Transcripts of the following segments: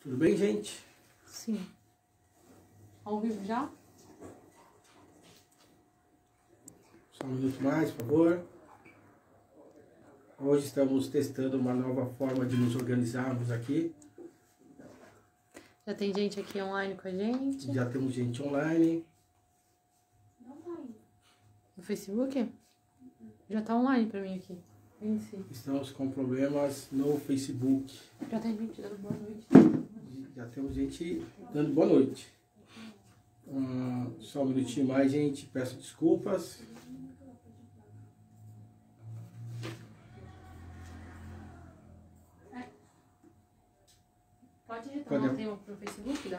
Tudo bem, gente? Sim. Ao vivo já? Só um minuto mais, por favor. Hoje estamos testando uma nova forma de nos organizarmos aqui. Já tem gente aqui online com a gente? Já temos gente online. No Facebook? Já tá online pra mim aqui. Venci. Estamos com problemas no Facebook. Já tem gente dando boa noite. Já temos gente dando boa noite. Só um minutinho mais, gente. Peço desculpas. Pode retomar o tema pro Facebook?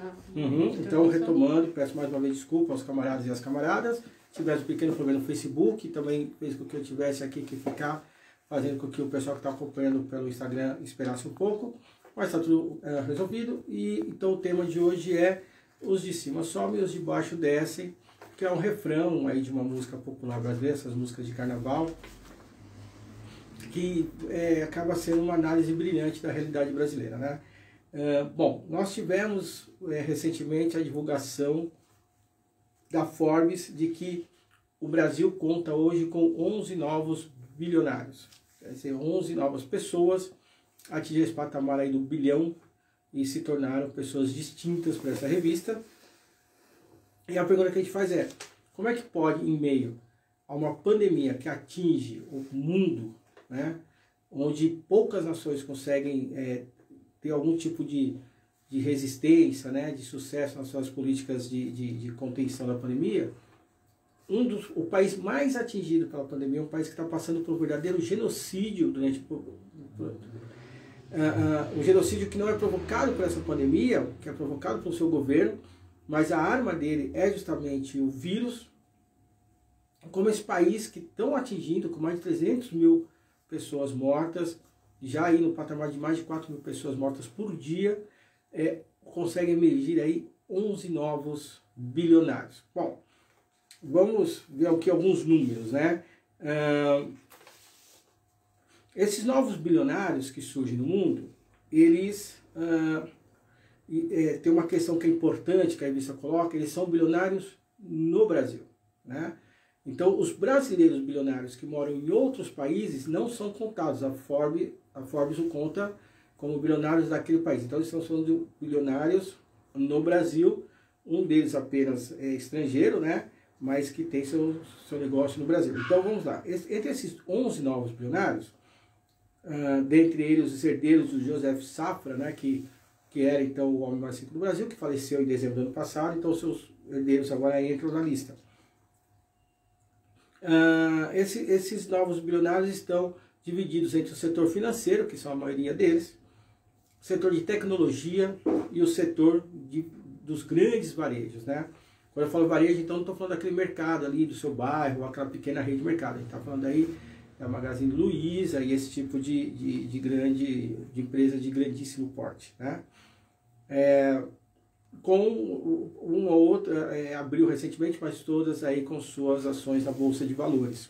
Então, retomando, peço mais uma vez desculpa aos camaradas e às camaradas. Tivesse um pequeno problema no Facebook, também fez com que eu tivesse aqui que ficar fazendo com que o pessoal que está acompanhando pelo Instagram esperasse um pouco. Mas está tudo resolvido. E então o tema de hoje é os de cima sobem e os de baixo descem, que é um refrão aí de uma música popular brasileira, essas músicas de carnaval, que acaba sendo uma análise brilhante da realidade brasileira, né? Bom, nós tivemos recentemente a divulgação da Forbes de que o Brasil conta hoje com 11 novos bilionários. Quer dizer, 11 novas pessoas atingiram esse patamar aí do bilhão e se tornaram pessoas distintas para essa revista. E a pergunta que a gente faz é, como é que pode, em meio a uma pandemia que atinge o mundo, né, onde poucas nações conseguem ter algum tipo de resistência, né, de sucesso nas suas políticas de contenção da pandemia, o país mais atingido pela pandemia é um país que está passando por um verdadeiro genocídio durante o genocídio que não é provocado por essa pandemia, que é provocado pelo seu governo, mas a arma dele é justamente o vírus. Como esse país que estão atingindo com mais de 300 mil pessoas mortas, já aí no patamar de mais de 4 mil pessoas mortas por dia, consegue emergir aí 11 novos bilionários. Bom, vamos ver aqui alguns números, né? Esses novos bilionários que surgem no mundo, eles tem uma questão que é importante que a revista coloca, eles são bilionários no Brasil, né? Então, os brasileiros bilionários que moram em outros países não são contados. A Forbes o conta como bilionários daquele país. Então, eles estão falando de bilionários no Brasil. Um deles apenas é estrangeiro, né? Mas que tem seu negócio no Brasil. Então, vamos lá. Entre esses 11 novos bilionários, dentre eles os herdeiros do Joseph Safra, né? Que era então o homem mais rico do Brasil, que faleceu em dezembro do ano passado. Então, seus herdeiros agora entram na lista. Esses novos bilionários estão divididos entre o setor financeiro, que são a maioria deles, o setor de tecnologia e o setor dos grandes varejos, né? Quando eu falo varejo, então não estou falando daquele mercado ali do seu bairro, aquela pequena rede de mercado. A gente está falando aí da Magazine Luiza e esse tipo de empresa de grandíssimo porte, né? Com uma ou outra abriu recentemente, mas todas aí com suas ações na Bolsa de Valores.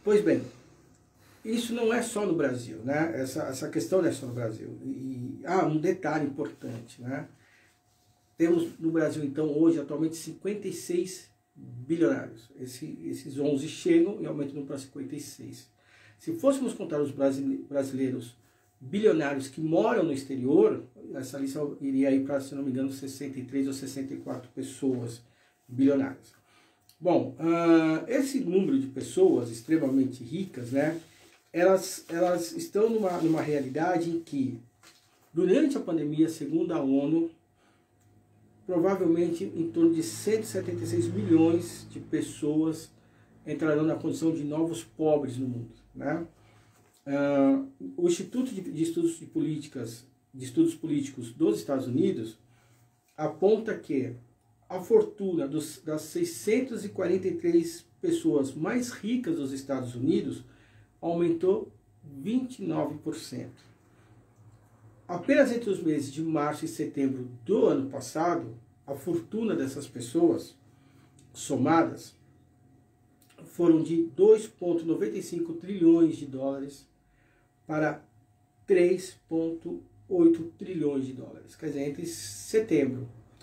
Pois bem, isso não é só no Brasil, né? Essa questão não é só no Brasil. Um detalhe importante, né? Temos no Brasil, então, hoje, atualmente, 56 bilionários. Esses 11 chegam e aumentam para 56. Se fôssemos contar os brasileiros bilionários que moram no exterior, essa lista iria aí para, se não me engano, 63 ou 64 pessoas bilionárias. Bom, esse número de pessoas extremamente ricas, né, elas estão numa realidade em que, durante a pandemia, segundo a ONU, provavelmente em torno de 176 milhões de pessoas entrarão na condição de novos pobres no mundo, né? O Instituto de Estudos Políticos dos Estados Unidos aponta que a fortuna das 643 pessoas mais ricas dos Estados Unidos aumentou 29%. Apenas entre os meses de março e setembro do ano passado, a fortuna dessas pessoas somadas foram de 2,95 trilhões de dólares para 3,8 8 trilhões de dólares. Quer dizer,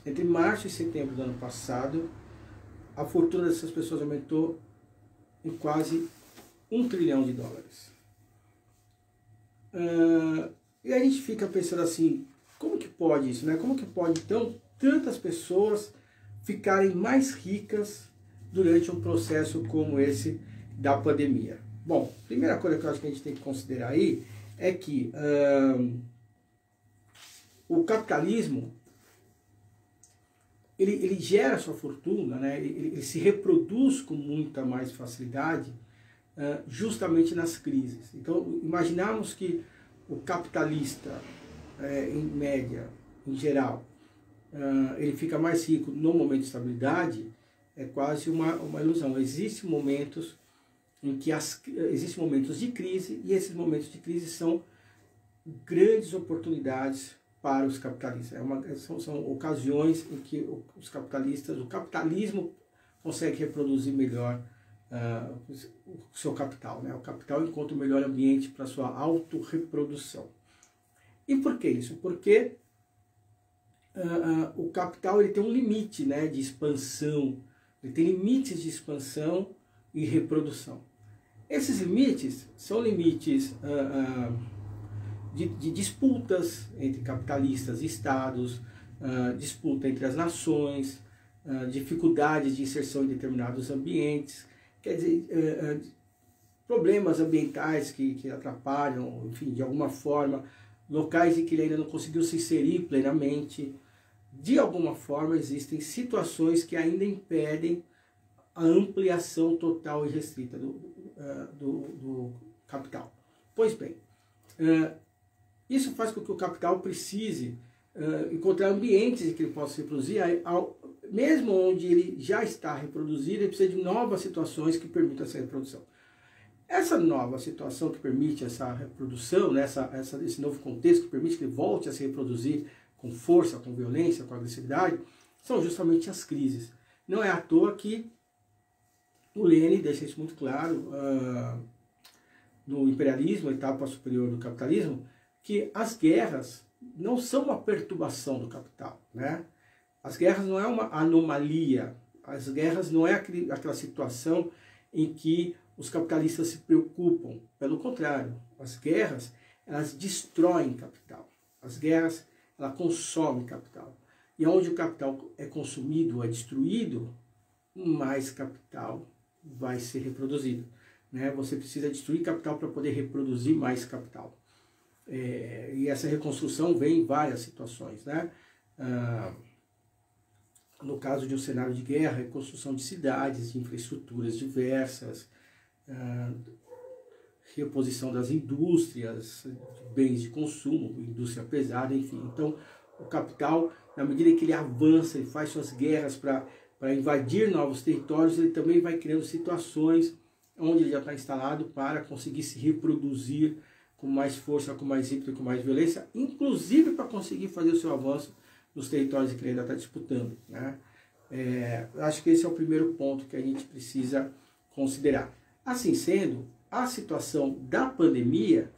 entre março e setembro do ano passado, a fortuna dessas pessoas aumentou em quase 1 trilhão de dólares. E a gente fica pensando assim, como que pode isso, né? Como que pode, então, tantas pessoas ficarem mais ricas durante um processo como esse da pandemia? Bom, primeira coisa que eu acho que a gente tem que considerar aí é que o capitalismo, ele gera sua fortuna, né? Ele se reproduz com muita mais facilidade justamente nas crises. Então, imaginarmos que o capitalista, em média, em geral, ele fica mais rico no momento de estabilidade, é quase uma ilusão. Existem momentos existem momentos de crise, e esses momentos de crise são grandes oportunidades para os capitalistas. São ocasiões em que os capitalistas, o capitalismo consegue reproduzir melhor o seu capital, né? O capital encontra o melhor ambiente para a sua autorreprodução. E por que isso? Porque o capital ele tem um limite, né, de expansão, ele tem limites de expansão e reprodução. Esses limites são limites de disputas entre capitalistas e estados, disputa entre as nações, dificuldades de inserção em determinados ambientes, quer dizer, problemas ambientais que atrapalham, enfim, de alguma forma, locais em que ele ainda não conseguiu se inserir plenamente. De alguma forma existem situações que ainda impedem a ampliação total e restrita do capital. Pois bem, isso faz com que o capital precise encontrar ambientes em que ele possa se reproduzir, mesmo onde ele já está reproduzido, ele precisa de novas situações que permitam essa reprodução. Essa nova situação que permite essa reprodução, né, esse novo contexto que permite que ele volte a se reproduzir com força, com violência, com agressividade, são justamente as crises. Não é à toa que o Lenin deixa isso muito claro no Imperialismo, a etapa superior do capitalismo, que as guerras não são uma perturbação do capital, né? As guerras não é uma anomalia, as guerras não é aquela situação em que os capitalistas se preocupam. Pelo contrário, as guerras, elas destroem capital. As guerras, elas consomem capital. E onde o capital é consumido, é destruído, mais capital vai ser reproduzido, né? Você precisa destruir capital para poder reproduzir mais capital. E essa reconstrução vem em várias situações, né? No caso de um cenário de guerra, reconstrução de cidades, de infraestruturas diversas, reposição das indústrias, bens de consumo, indústria pesada, enfim. Então, o capital, na medida que ele avança e faz suas guerras para invadir novos territórios, ele também vai criando situações onde ele já está instalado para conseguir se reproduzir com mais força, com mais ímpeto, com mais violência, inclusive para conseguir fazer o seu avanço nos territórios que ele ainda está disputando, né? Acho que esse é o primeiro ponto que a gente precisa considerar. Assim sendo, a situação da pandemia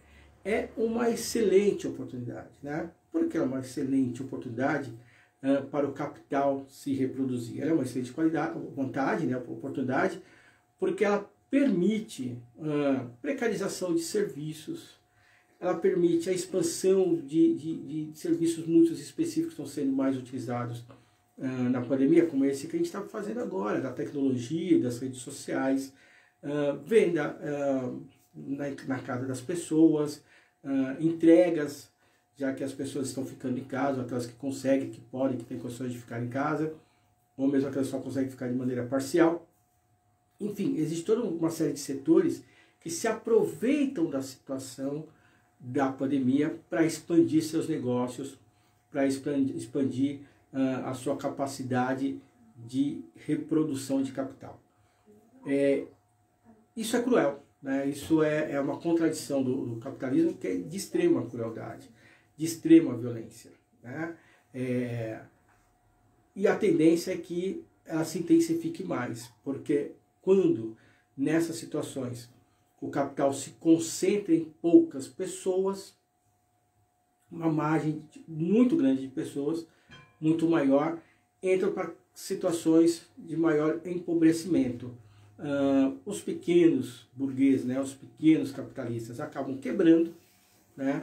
é uma excelente oportunidade, né? Por que é uma excelente oportunidade para o capital se reproduzir? Ela é uma excelente vontade, né? Oportunidade, porque ela permite precarização de serviços, ela permite a expansão de serviços muito específicos que estão sendo mais utilizados na pandemia, como esse que a gente está fazendo agora, da tecnologia, das redes sociais, venda na casa das pessoas, entregas, já que as pessoas estão ficando em casa, aquelas que conseguem, que podem, que têm condições de ficar em casa, ou mesmo aquelas que só conseguem ficar de maneira parcial. Enfim, existe toda uma série de setores que se aproveitam da situação da pandemia para expandir seus negócios, para expandir a sua capacidade de reprodução de capital. Isso é cruel, né? Isso é uma contradição do capitalismo, que é de extrema crueldade, de extrema violência, né? E a tendência é que ela se intensifique mais, porque quando nessas situações o capital se concentra em poucas pessoas, uma margem muito grande de pessoas, muito maior, entram para situações de maior empobrecimento. Os pequenos burgueses, né, os pequenos capitalistas acabam quebrando, né,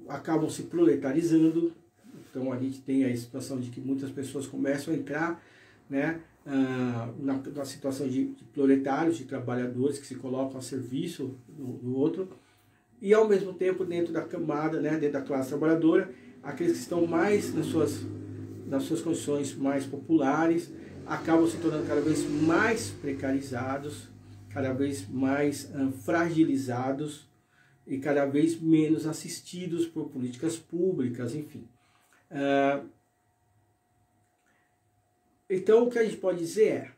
acabam se proletarizando. Então a gente tem a situação de que muitas pessoas começam a entrar, né, na situação de proletários, de trabalhadores que se colocam a serviço do outro, e ao mesmo tempo dentro da camada, né, dentro da classe trabalhadora, aqueles que estão mais nas suas condições mais populares, acabam se tornando cada vez mais precarizados, cada vez mais fragilizados e cada vez menos assistidos por políticas públicas, enfim. Então, o que a gente pode dizer é,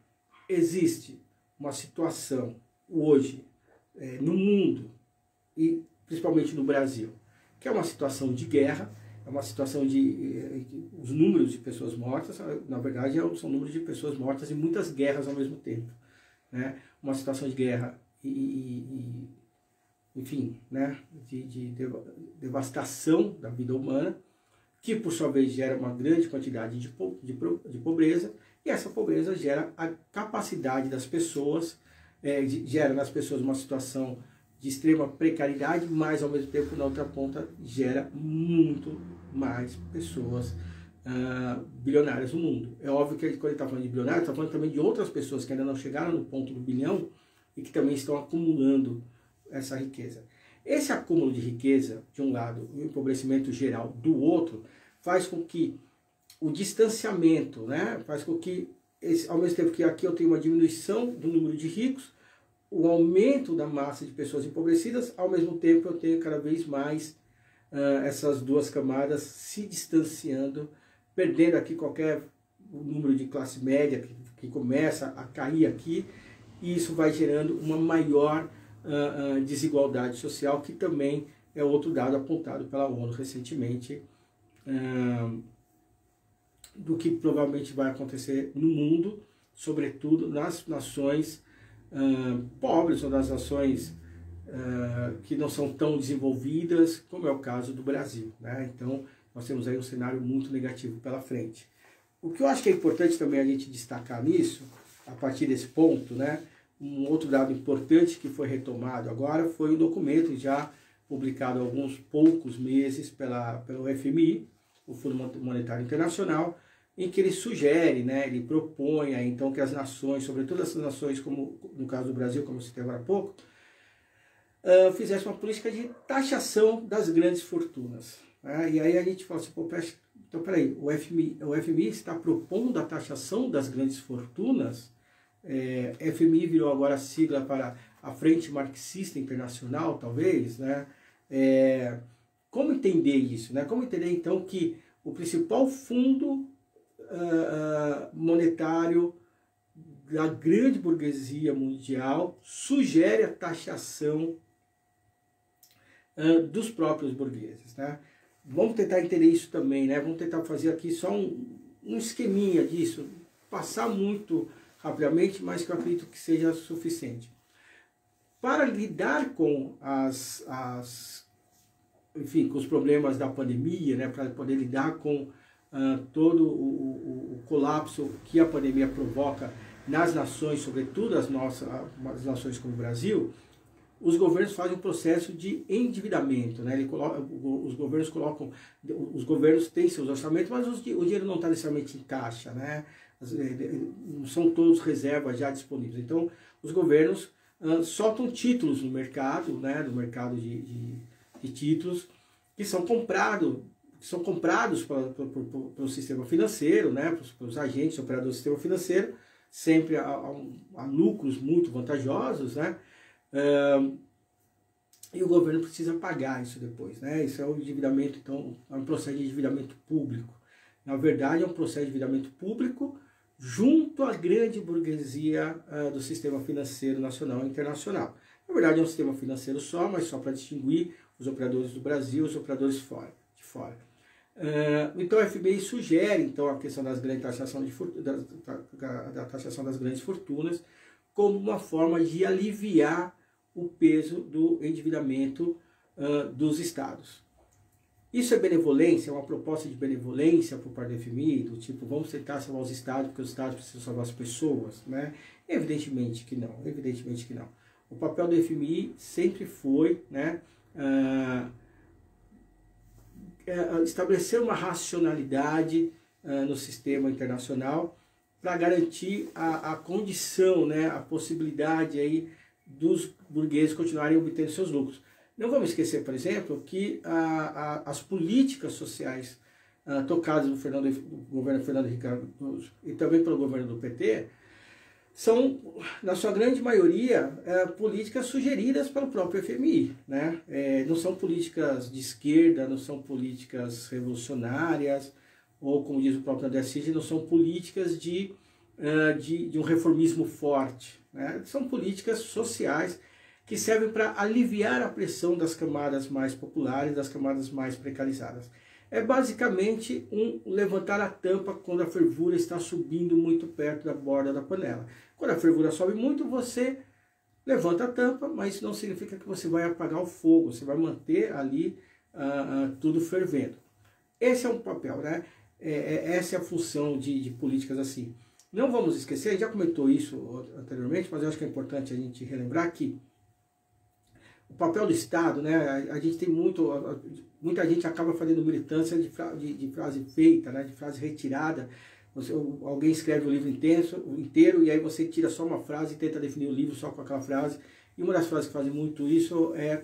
existe uma situação hoje no mundo, e principalmente no Brasil, que é uma situação de guerra, é uma situação de... os números de pessoas mortas, na verdade, são números de pessoas mortas em muitas guerras ao mesmo tempo, né? Uma situação de guerra enfim, né? de devastação da vida humana, que por sua vez gera uma grande quantidade de pobreza, e essa pobreza gera a capacidade das pessoas, gera nas pessoas uma situação de extrema precariedade, mas ao mesmo tempo, na outra ponta, gera muito mais pessoas bilionárias no mundo. É óbvio que quando ele está falando de bilionários, está falando também de outras pessoas que ainda não chegaram no ponto do bilhão e que também estão acumulando essa riqueza. Esse acúmulo de riqueza, de um lado, e o empobrecimento geral do outro, faz com que o distanciamento, né, faz com que, ao mesmo tempo que aqui eu tenho uma diminuição do número de ricos, o aumento da massa de pessoas empobrecidas, ao mesmo tempo eu tenho cada vez mais essas duas camadas se distanciando, perdendo aqui qualquer número de classe média que começa a cair aqui, e isso vai gerando uma maior desigualdade social, que também é outro dado apontado pela ONU recentemente, do que provavelmente vai acontecer no mundo, sobretudo nas nações pobres ou nas nações que não são tão desenvolvidas, como é o caso do Brasil, né? Então, nós temos aí um cenário muito negativo pela frente. O que eu acho que é importante também a gente destacar nisso, a partir desse ponto, né? Um outro dado importante que foi retomado agora foi um documento já publicado há alguns poucos meses pelo FMI, o Fundo Monetário Internacional, em que ele sugere, né, ele propõe aí, então que as nações, sobretudo essas nações, como no caso do Brasil, como eu citei agora há pouco, fizessem uma política de taxação das grandes fortunas. Né? E aí a gente fala assim, pô, então peraí, o FMI está propondo a taxação das grandes fortunas. FMI virou agora a sigla para a Frente Marxista Internacional, talvez, né? Como entender isso, né? Como entender então que o principal fundo monetário da grande burguesia mundial sugere a taxação dos próprios burgueses, né? Vamos tentar entender isso também, né? Vamos tentar fazer aqui só um esqueminha disso, passar muito rapidamente, mas que eu acredito que seja suficiente. Para lidar com enfim, com os problemas da pandemia, né, para poder lidar com todo o colapso que a pandemia provoca nas nações, sobretudo as nações como o Brasil, os governos fazem um processo de endividamento, né? Os governos têm seus orçamentos, mas o dinheiro não está necessariamente em caixa, né? Não são todos reservas já disponíveis. Então, os governos soltam títulos no mercado, né? No mercado de títulos que são comprados pelo sistema financeiro, né? Pelos agentes operadores do sistema financeiro, sempre a lucros muito vantajosos, né? E o governo precisa pagar isso depois, né? Isso é um endividamento, então, é um processo de endividamento público. Na verdade, é um processo de endividamento público junto à grande burguesia do sistema financeiro nacional e internacional. Na verdade, é um sistema financeiro só, mas só para distinguir os operadores do Brasil e os operadores de fora. Então, o FMI sugere então, a questão das grandes da taxação das grandes fortunas como uma forma de aliviar o peso do endividamento dos estados. Isso é benevolência, é uma proposta de benevolência por parte do FMI, do tipo, vamos tentar salvar os estados porque os estados precisam salvar as pessoas, né? Evidentemente que não, evidentemente que não. O papel do FMI sempre foi, né, estabelecer uma racionalidade no sistema internacional para garantir a condição, né, a possibilidade aí dos burgueses continuarem obtendo seus lucros. Não vamos esquecer, por exemplo, que as políticas sociais tocadas no governo Fernando Henrique Cardoso e também pelo governo do PT são, na sua grande maioria, políticas sugeridas pelo próprio FMI, né? Não são políticas de esquerda, não são políticas revolucionárias, ou, como diz o próprio André Cid, não são políticas de um reformismo forte, né? São políticas sociais que servem para aliviar a pressão das camadas mais populares, das camadas mais precarizadas. É basicamente um levantar a tampa quando a fervura está subindo muito perto da borda da panela. Quando a fervura sobe muito, você levanta a tampa, mas isso não significa que você vai apagar o fogo, você vai manter ali tudo fervendo. Esse é um papel, né? Essa é a função de políticas assim. Não vamos esquecer, a gente já comentou isso anteriormente, mas eu acho que é importante a gente relembrar que o papel do Estado, né, a gente tem muita gente acaba fazendo militância de frase feita, né, de frase retirada. Alguém escreve o livro inteiro e aí você tira só uma frase e tenta definir o livro só com aquela frase. E uma das frases que fazem muito isso é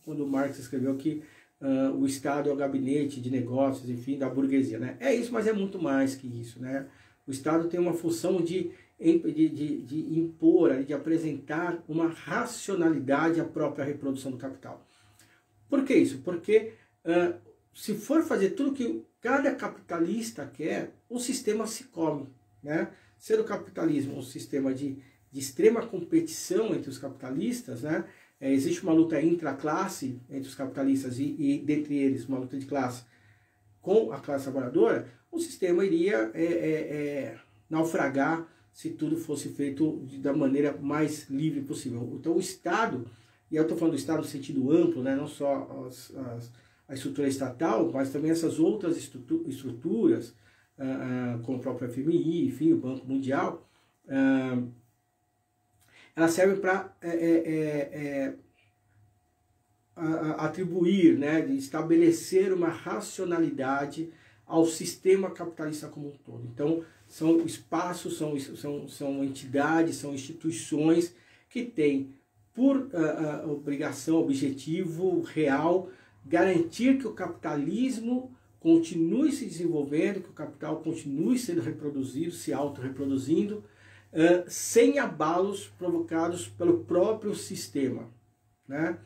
quando Marx escreveu que o Estado é o gabinete de negócios, enfim, da burguesia, né? É isso, mas é muito mais que isso, né? O Estado tem uma função de impor, de apresentar uma racionalidade à própria reprodução do capital. Por que isso? Porque se for fazer tudo que cada capitalista quer, o sistema se come, né? Ser o capitalismo um sistema de extrema competição entre os capitalistas, né? Existe uma luta intraclasse entre os capitalistas e dentre eles uma luta de classe com a classe trabalhadora, o sistema iria naufragar se tudo fosse feito da maneira mais livre possível. Então o Estado, e eu estou falando do Estado no sentido amplo, né, não só a estrutura estatal, mas também essas outras estruturas, como o próprio FMI, enfim, o Banco Mundial, elas servem para atribuir, né, de estabelecer uma racionalidade ao sistema capitalista como um todo. Então, são espaços, são entidades, são instituições que têm por obrigação, objetivo real, garantir que o capitalismo continue se desenvolvendo, que o capital continue sendo reproduzido, se autorreproduzindo, sem abalos provocados pelo próprio sistema, né?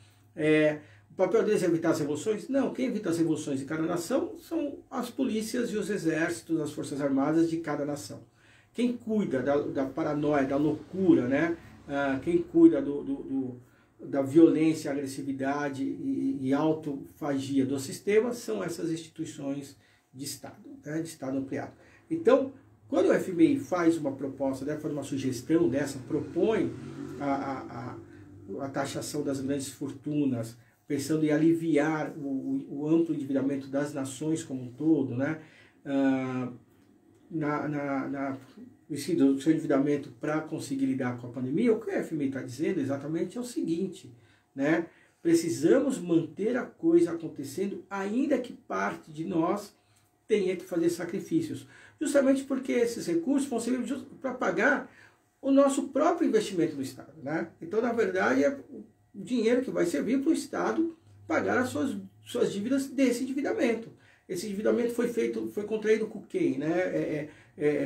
O papel deles é evitar as revoluções? Não, quem evita as revoluções de cada nação são as polícias e os exércitos, as forças armadas de cada nação. Quem cuida da paranoia, da loucura, né? Quem cuida da violência, agressividade e autofagia do sistema são essas instituições de Estado, né? De Estado ampliado. Então, quando o FMI faz uma proposta, faz uma sugestão dessa, propõe a taxação das grandes fortunas, pensando em aliviar o amplo endividamento das nações como um todo, né? O seu endividamento para conseguir lidar com a pandemia, o que o FMI está dizendo exatamente é o seguinte, né? Precisamos manter a coisa acontecendo, ainda que parte de nós tenha que fazer sacrifícios, justamente porque esses recursos vão servir para pagar o nosso próprio investimento do Estado, né? Então, na verdade, é o dinheiro que vai servir para o Estado pagar as suas dívidas desse endividamento. Esse endividamento foi contraído com quem, né?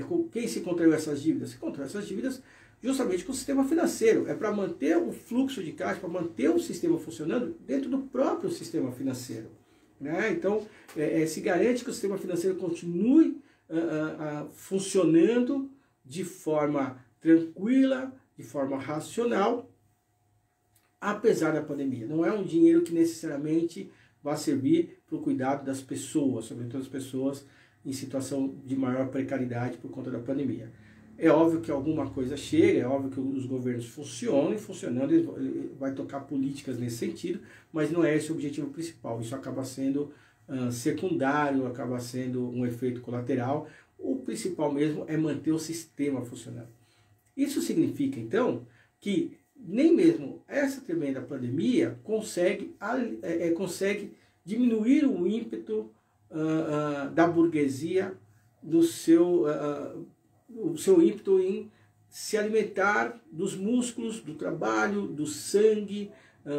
Com quem se contraiu essas dívidas? Se contraiu essas dívidas justamente com o sistema financeiro. É para manter o fluxo de caixa, para manter o sistema funcionando dentro do próprio sistema financeiro, né? Então, se garante que o sistema financeiro continue funcionando de forma tranquila, de forma racional, apesar da pandemia. Não é um dinheiro que necessariamente vai servir para o cuidado das pessoas, sobretudo as pessoas em situação de maior precariedade por conta da pandemia. É óbvio que alguma coisa chega, é óbvio que os governos funcionam, e funcionando ele vai tocar políticas nesse sentido, mas não é esse o objetivo principal. Isso acaba sendo secundário, acaba sendo um efeito colateral. O principal mesmo é manter o sistema funcionando. Isso significa, então, que nem mesmo essa tremenda pandemia consegue diminuir o ímpeto da burguesia, o seu ímpeto em se alimentar dos músculos, do trabalho, do sangue,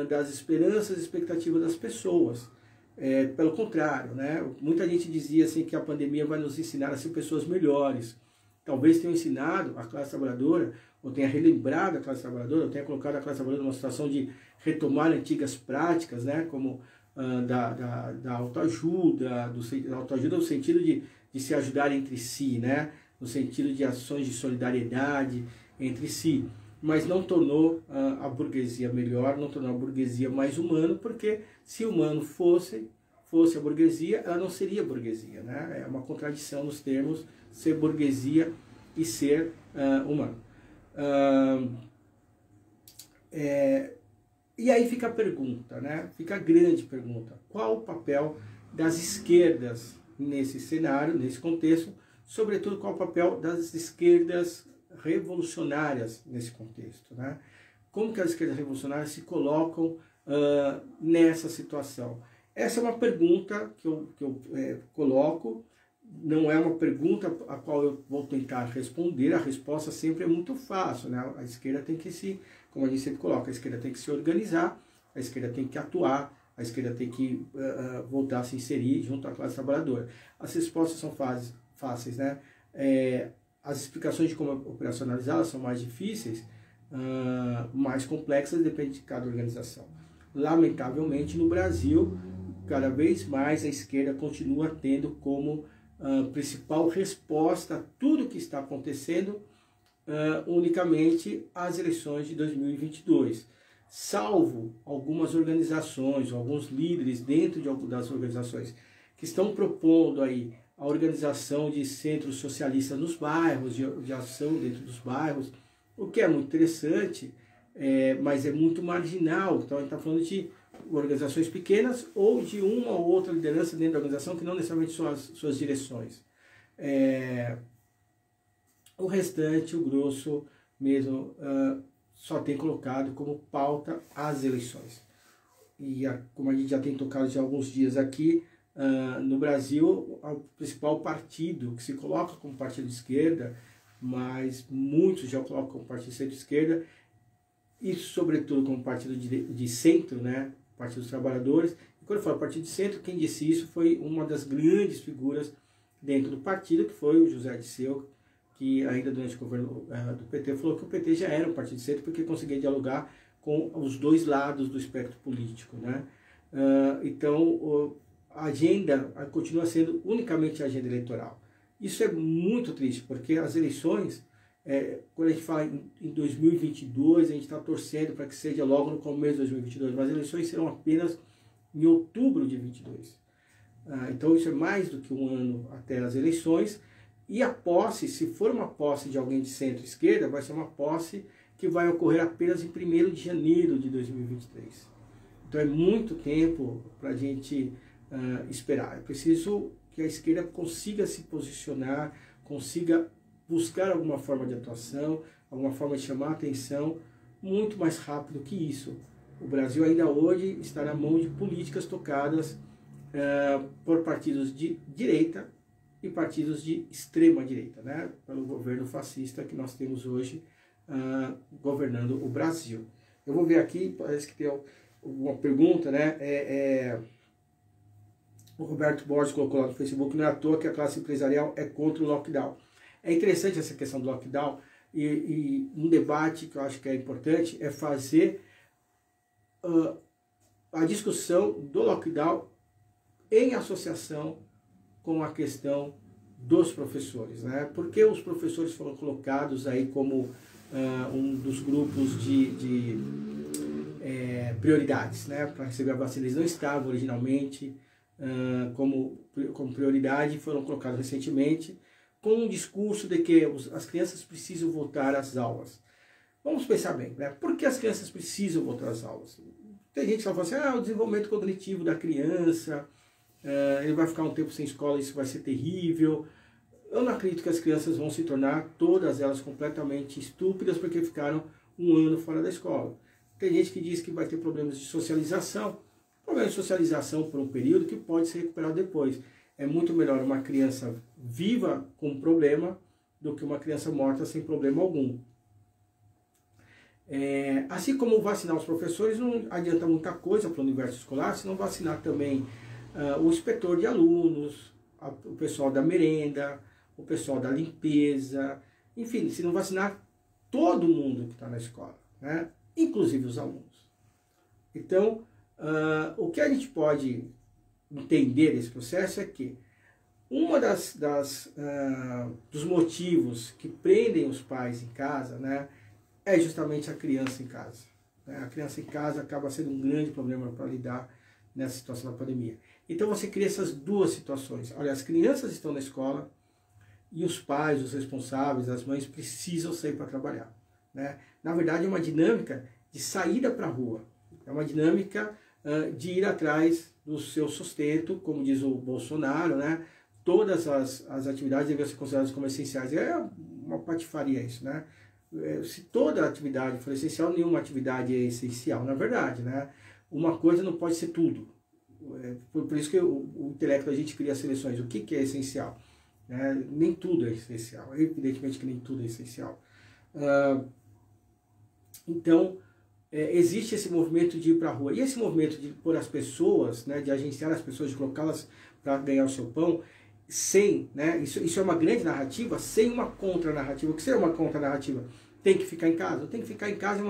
das esperanças e expectativas das pessoas. Pelo contrário, né? Muita gente dizia assim, que a pandemia vai nos ensinar a ser pessoas melhores. Talvez tenha ensinado a classe trabalhadora, ou tenha relembrado a classe trabalhadora, ou tenha colocado a classe trabalhadora numa situação de retomar antigas práticas, né? Como da autoajuda, da autoajuda no sentido de se ajudar entre si, né? No sentido de ações de solidariedade entre si, mas não tornou a burguesia melhor, não tornou a burguesia mais humana, porque se humano fosse a burguesia, ela não seria burguesia, né? É uma contradição nos termos ser burguesia e ser humano. E aí fica a pergunta, né? Fica a grande pergunta: qual o papel das esquerdas nesse cenário, nesse contexto? Sobretudo, qual o papel das esquerdas revolucionárias nesse contexto, né? Como que as esquerdas revolucionárias se colocam nessa situação? Essa é uma pergunta que eu coloco, não é uma pergunta a qual eu vou tentar responder, a resposta sempre é muito fácil, né? A esquerda tem que como a gente sempre coloca, a esquerda tem que se organizar, a esquerda tem que atuar, a esquerda tem que voltar a se inserir junto à classe trabalhadora. As respostas são fáceis, né? As explicações de como operacionalizá-las são mais difíceis, mais complexas, depende de cada organização. Lamentavelmente, no Brasil, cada vez mais a esquerda continua tendo como principal resposta a tudo que está acontecendo unicamente as eleições de 2022. Salvo algumas organizações, alguns líderes dentro das organizações que estão propondo aí a organização de centros socialistas nos bairros, de ação dentro dos bairros, o que é muito interessante, mas é muito marginal. Então a gente está falando de organizações pequenas ou de uma ou outra liderança dentro da organização que não necessariamente são as suas direções. O restante, o grosso mesmo, só tem colocado como pauta as eleições. E como a gente já tem tocado já há alguns dias aqui, no Brasil, o principal partido que se coloca como partido de esquerda, mas muitos já colocam como partido de centro-esquerda, e sobretudo como partido de centro, né? Partido dos Trabalhadores. E quando eu falo partido de centro, quem disse isso foi uma das grandes figuras dentro do partido, que foi o José Dirceu, que ainda durante o governo do PT falou que o PT já era um partido de centro porque conseguia dialogar com os dois lados do espectro político, né? Então, a agenda continua sendo unicamente a agenda eleitoral. Isso é muito triste, porque as eleições, quando a gente fala em 2022, a gente está torcendo para que seja logo no começo de 2022, mas as eleições serão apenas em outubro de 2022. Então isso é mais do que um ano até as eleições, e a posse, se for uma posse de alguém de centro-esquerda, vai ser uma posse que vai ocorrer apenas em 1º de janeiro de 2023. Então é muito tempo para a gente esperar. É preciso que a esquerda consiga se posicionar, consiga buscar alguma forma de atuação, alguma forma de chamar a atenção muito mais rápido que isso. O Brasil ainda hoje está na mão de políticas tocadas por partidos de direita e partidos de extrema direita, né? Pelo governo fascista que nós temos hoje governando o Brasil. Eu vou ver aqui, parece que tem uma pergunta, né? O Roberto Borges colocou lá no Facebook: não é à toa que a classe empresarial é contra o lockdown. É interessante essa questão do lockdown, e um debate que eu acho que é importante é fazer a discussão do lockdown em associação com a questão dos professores, né? Porque os professores foram colocados aí como um dos grupos de prioridades, né? Para receber a vacina. Eles não estavam originalmente como prioridade, foram colocados recentemente com um discurso de que as crianças precisam voltar às aulas. Vamos pensar bem, né? Por que as crianças precisam voltar às aulas? Tem gente que fala assim, o desenvolvimento cognitivo da criança, ele vai ficar um tempo sem escola, isso vai ser terrível. Eu não acredito que as crianças vão se tornar, todas elas, completamente estúpidas porque ficaram um ano fora da escola. Tem gente que diz que vai ter problemas de socialização. Problema de socialização por um período que pode ser recuperado depois. É muito melhor uma criança viva com problema do que uma criança morta sem problema algum. Assim como vacinar os professores não adianta muita coisa para o universo escolar, se não vacinar também o inspetor de alunos, o pessoal da merenda, o pessoal da limpeza, enfim, se não vacinar todo mundo que está na escola, né? Inclusive os alunos. Então, o que a gente pode entender desse processo é que uma dos motivos que prendem os pais em casa, né, é justamente a criança em casa. Né? A criança em casa acaba sendo um grande problema para lidar nessa situação da pandemia. Então você cria essas duas situações. Olha, as crianças estão na escola e os pais, os responsáveis, as mães precisam sair para trabalhar. Né? Na verdade é uma dinâmica de saída para a rua. É uma dinâmica de ir atrás do seu sustento, como diz o Bolsonaro, né? Todas as atividades devem ser consideradas como essenciais. É uma patifaria isso, né? Se toda atividade for essencial, nenhuma atividade é essencial, na verdade, né? Uma coisa não pode ser tudo. Por isso que o intelecto, a gente cria seleções. O que é essencial? Nem tudo é essencial. Evidentemente que nem tudo é essencial. Então, existe esse movimento de ir para a rua. E esse movimento de pôr as pessoas, né, de agenciar as pessoas, de colocá-las para ganhar o seu pão, sem, né, isso é uma grande narrativa, sem uma contra-narrativa. O que seria uma contra-narrativa? Tem que ficar em casa. Tem que ficar em casa,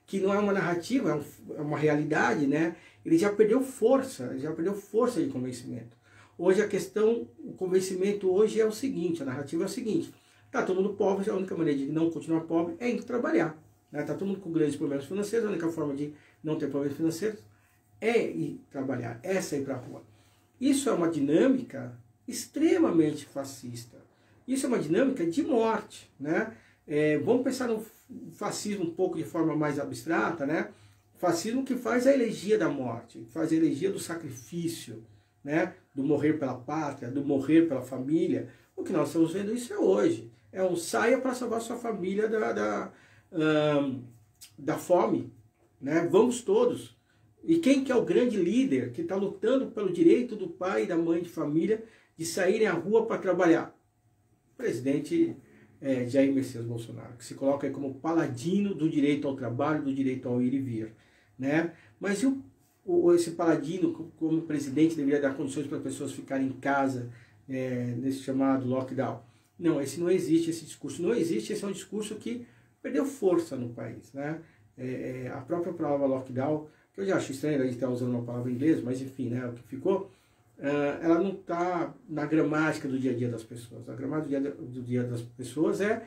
que não é uma narrativa, é uma realidade, né? Ele já perdeu força de convencimento. Hoje o convencimento hoje é o seguinte, a narrativa é o seguinte: tá todo mundo pobre, a única maneira de não continuar pobre é ir trabalhar. Está todo mundo com grandes problemas financeiros, a única forma de não ter problemas financeiros é ir trabalhar, é sair para a rua. Isso é uma dinâmica extremamente fascista. Isso é uma dinâmica de morte. Né? Vamos pensar no fascismo um pouco de forma mais abstrata. Né? Fascismo que faz a elegia da morte, que faz a elegia do sacrifício, né? Do morrer pela pátria, do morrer pela família. O que nós estamos vendo isso hoje. É um saia para salvar sua família da fome, né? Vamos todos. E quem que é o grande líder que está lutando pelo direito do pai e da mãe de família de saírem à rua para trabalhar? O presidente Jair Messias Bolsonaro, que se coloca aí como paladino do direito ao trabalho, do direito ao ir e vir, né? Mas esse paladino, como presidente, deveria dar condições para as pessoas ficarem em casa nesse chamado lockdown? Não, não existe esse discurso. Não existe, esse é um discurso que perdeu força no país, né? A própria palavra lockdown, que eu já acho estranho a gente estar usando uma palavra em inglês, mas enfim, né, o que ficou, ela não está na gramática do dia a dia das pessoas. A gramática do dia das pessoas é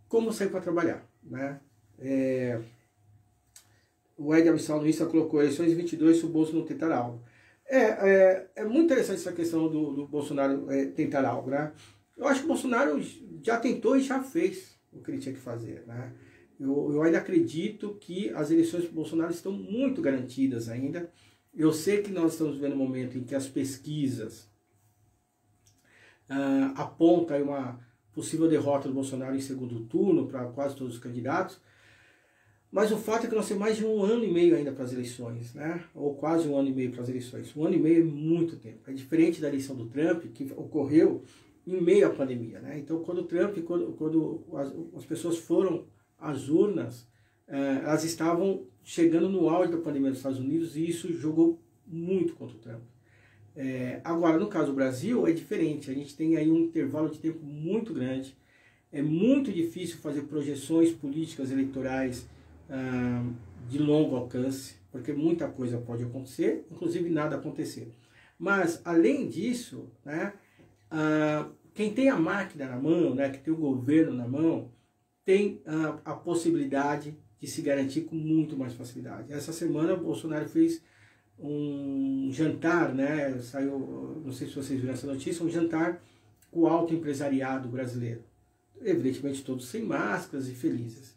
como sair para trabalhar, né? O Ed Abissal no Insta colocou eleições 22 se o Bolsonaro não tentar algo. É muito interessante essa questão do Bolsonaro tentar algo, né? Eu acho que o Bolsonaro já tentou e já fez o que ele tinha que fazer, né? Eu ainda acredito que as eleições para o Bolsonaro estão muito garantidas ainda. Eu sei que nós estamos vivendo um momento em que as pesquisas apontam uma possível derrota do Bolsonaro em segundo turno para quase todos os candidatos, mas o fato é que nós temos mais de 1 ano e meio ainda para as eleições, né? Ou quase 1 ano e meio para as eleições. 1 ano e meio é muito tempo. É diferente da eleição do Trump, que ocorreu em meio à pandemia, né? Então, quando as pessoas foram às urnas, elas estavam chegando no auge da pandemia dos Estados Unidos e isso jogou muito contra o Trump. Agora, no caso do Brasil, é diferente. A gente tem aí um intervalo de tempo muito grande. É muito difícil fazer projeções políticas eleitorais de longo alcance, porque muita coisa pode acontecer, inclusive nada acontecer. Mas, além disso, né, quem tem a máquina na mão, né, que tem o governo na mão, tem a possibilidade de se garantir com muito mais facilidade. Essa semana o Bolsonaro fez um jantar, né, saiu, não sei se vocês viram essa notícia, um jantar o alto empresariado brasileiro? Evidentemente todos sem máscaras e felizes.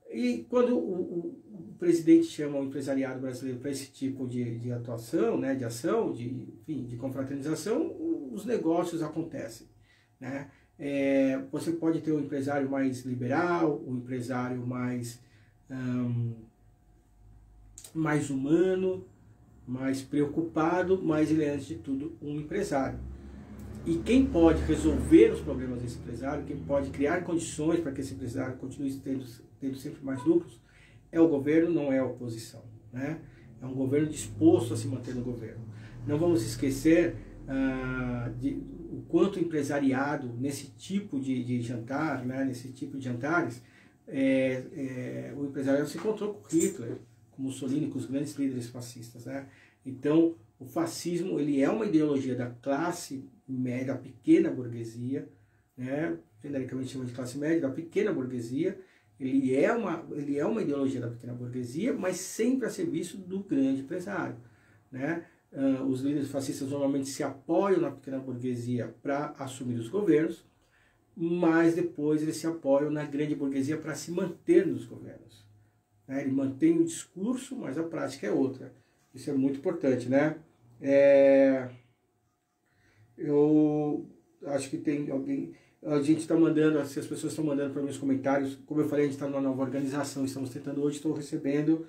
E quando o presidente chama o empresariado brasileiro para esse tipo de atuação, né, de ação, enfim, de confraternização, os negócios acontecem, né? Você pode ter um empresário mais liberal, um empresário mais humano, mais preocupado, mas ele é, antes de tudo, um empresário. E quem pode resolver os problemas desse empresário, quem pode criar condições para que esse empresário continue tendo sempre mais lucros, é o governo, não é a oposição, né? É um governo disposto a se manter no governo. Não vamos esquecer o quanto o empresariado, nesse tipo de jantar, né, nesse tipo de jantares, o empresariado se encontrou com Hitler, com Mussolini, com os grandes líderes fascistas, né? Então, o fascismo, ele é uma ideologia da classe média, da pequena burguesia, né? Genericamente chama de classe média, da pequena burguesia. Ele é uma ideologia da pequena burguesia, mas sempre a serviço do grande empresário, né? Os líderes fascistas normalmente se apoiam na pequena burguesia para assumir os governos, mas depois eles se apoiam na grande burguesia para se manter nos governos, né? Ele mantém o discurso, mas a prática é outra. Isso é muito importante, né? Eu acho que tem alguém... A gente está mandando, se as pessoas estão mandando para meus comentários, como eu falei, a gente está numa nova organização, estamos tentando hoje, estou recebendo